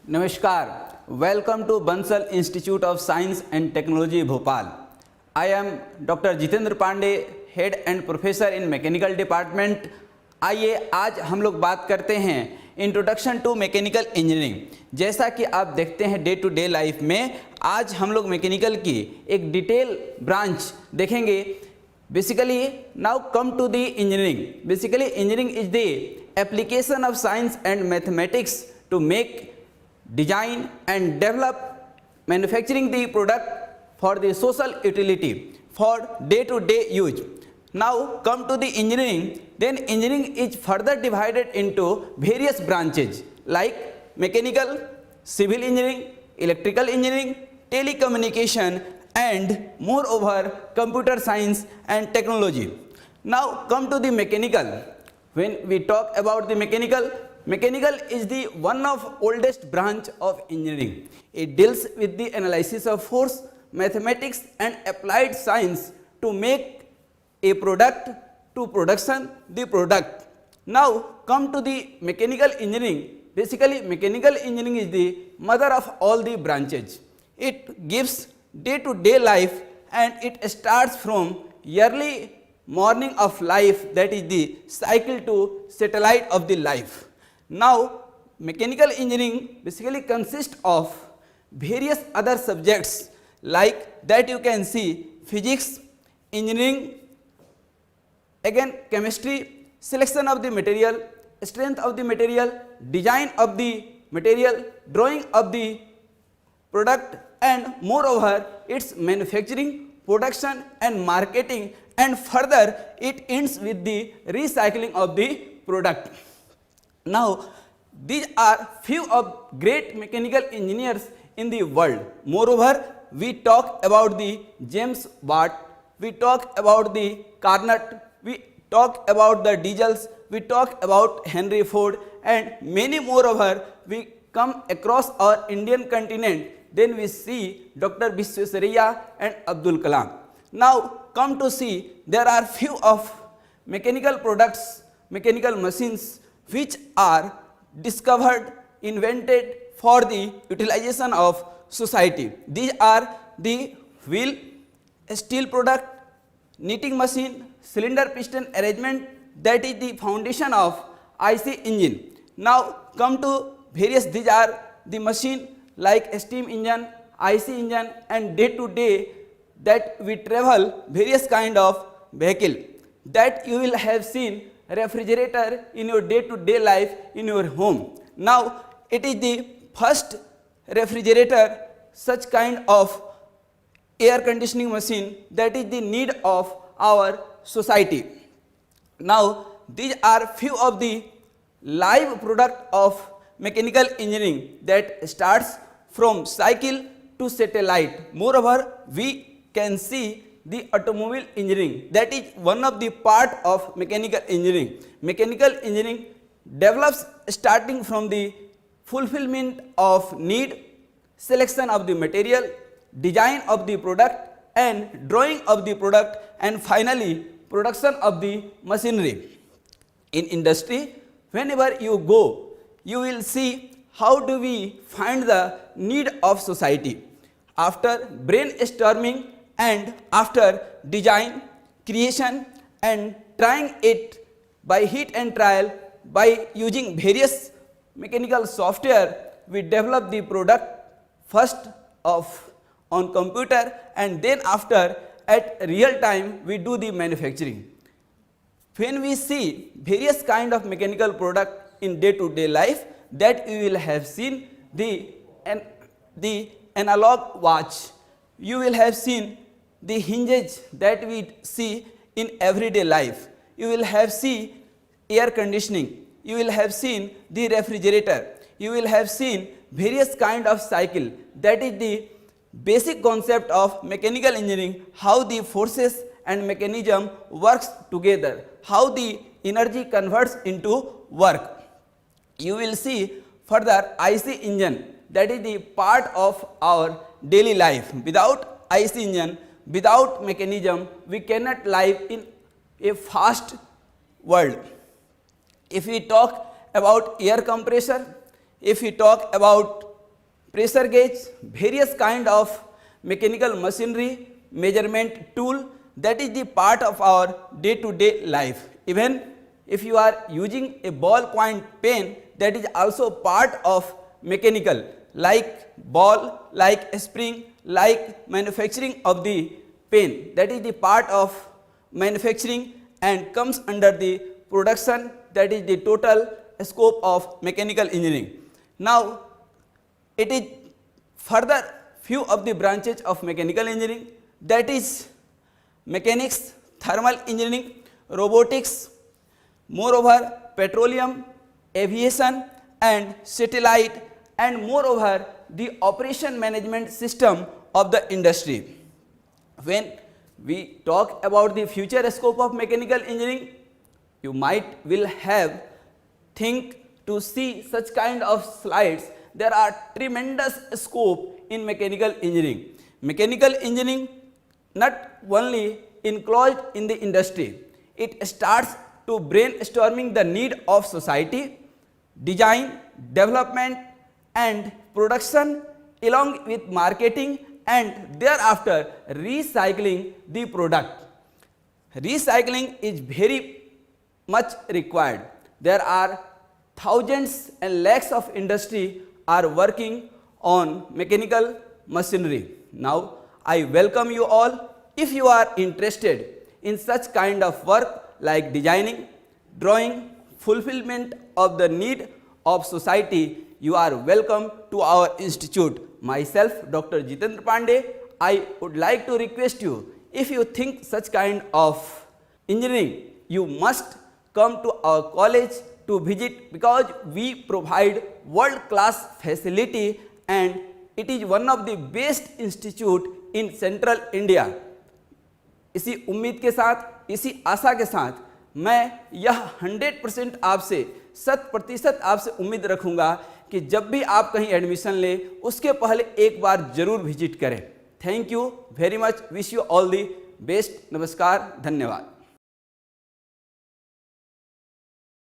नमस्कार, welcome to Bansal institute of science and technology Bhopal. I am doctor Jitendra Pandey, head and professor in mechanical department. आइए आज हम लोग बात करते हैं इंट्रोडक्शन टू मैकेनिकल इंजीनियरिंग। जैसा कि आप देखते हैं डे टू डे लाइफ में, आज हम लोग मैकेनिकल की एक डिटेल ब्रांच देखेंगे। Basically now come to the engineering. Basically engineering is the application of science and mathematics to make, design and develop, manufacturing the product for the social utility for day to day use. Now come to the engineering. Then engineering is further divided into various branches like mechanical, civil engineering, electrical engineering, telecommunication and moreover computer science and technology. Now come to the mechanical. When we talk about the mechanical is the one of oldest branch of engineering. It deals with the analysis of force, mathematics and applied science to make a product, to production the product. Now come to the mechanical engineering. Basically mechanical engineering is the mother of all the branches. It gives day to day life and it starts from early morning of life, that is the cycle to satellite of the life. Now mechanical engineering basically consists of various other subjects like that you can see physics, engineering, again chemistry, selection of the material, strength of the material, design of the material, drawing of the product and moreover its manufacturing, production and marketing, and further it ends with the recycling of the product. Now these are few of great mechanical engineers in the world. Moreover we talk about the James Watt, we talk about the Carnot, we talk about the Diesels, we talk about Henry Ford and many moreover. We come across our Indian continent, then we see Dr. Visvesvaraya and Abdul Kalam. Now come to see there are few of mechanical products, mechanical machines which are discovered, invented for the utilization of society. These are the wheel, steel product, knitting machine, cylinder piston arrangement, that is the foundation of IC engine. Now come to various, these are the machine like steam engine, IC engine, and day to day that we travel various kind of vehicle, that you will have seen refrigerator in your day to day life in your home. Now it is the first refrigerator, such kind of air conditioning machine that is the need of our society. Now these are few of the live product of mechanical engineering that starts from cycle to satellite. Moreover we can see the automobile engineering, that is one of the part of mechanical engineering. Mechanical engineering develops starting from the fulfillment of need, selection of the material, design of the product and drawing of the product, and finally production of the machinery. In industry, whenever you go, you will see how do we find the need of society. After brainstorming and after design, creation and trying it by hit and trial, by using various mechanical software, we develop the product first of on computer and then after at real time we do the manufacturing. When we see various kind of mechanical product in day to day life, that you will have seen the analog watch, you will have seen the hinges that we see in everyday life, you will have seen air conditioning, you will have seen the refrigerator, you will have seen various kind of cycle. That is the basic concept of mechanical engineering, how the forces and mechanism works together, how the energy converts into work. You will see further IC engine, that is the part of our daily life. Without IC engine, without mechanism, we cannot live in a fast world. If we talk about air compressor, if we talk about pressure gauge, various kind of mechanical machinery, measurement tool, that is the part of our day-to-day life. Even if you are using a ballpoint pen, that is also part of mechanical, like ball, like spring, like manufacturing of the pen, that is the part of manufacturing and comes under the production, that is the total scope of mechanical engineering. Now it is further few of the branches of mechanical engineering, that is mechanics, thermal engineering, robotics, moreover petroleum, aviation and satellite, and moreover the operation management system of the industry. When we talk about the future scope of mechanical engineering, you might will have think to see such kind of slides. There are tremendous scope in mechanical engineering. Mechanical engineering not only enclosed in the industry, it starts to brainstorming the need of society, design, development and production along with marketing, and thereafter recycling the product. Recycling is very much required. There are thousands and lakhs of industry are working on mechanical machinery. Now I welcome you all. If you are interested in such kind of work like designing, drawing, fulfillment of the need of society, you are welcome to our institute. Myself, Dr. Jitendra Pandey, I would like to request you, if you think such kind of engineering, you must come to our college to visit, because we provide world class facility and it is one of the best institute in central India. इसी उम्मीद के साथ, इसी आशा के साथ मैं यह 100% आपसे 100% आपसे उम्मीद रखूंगा कि जब भी आप कहीं एडमिशन लें उसके पहले एक बार जरूर विजिट करें. Thank you very much. Wish you all the best. नमस्कार. धन्यवाद.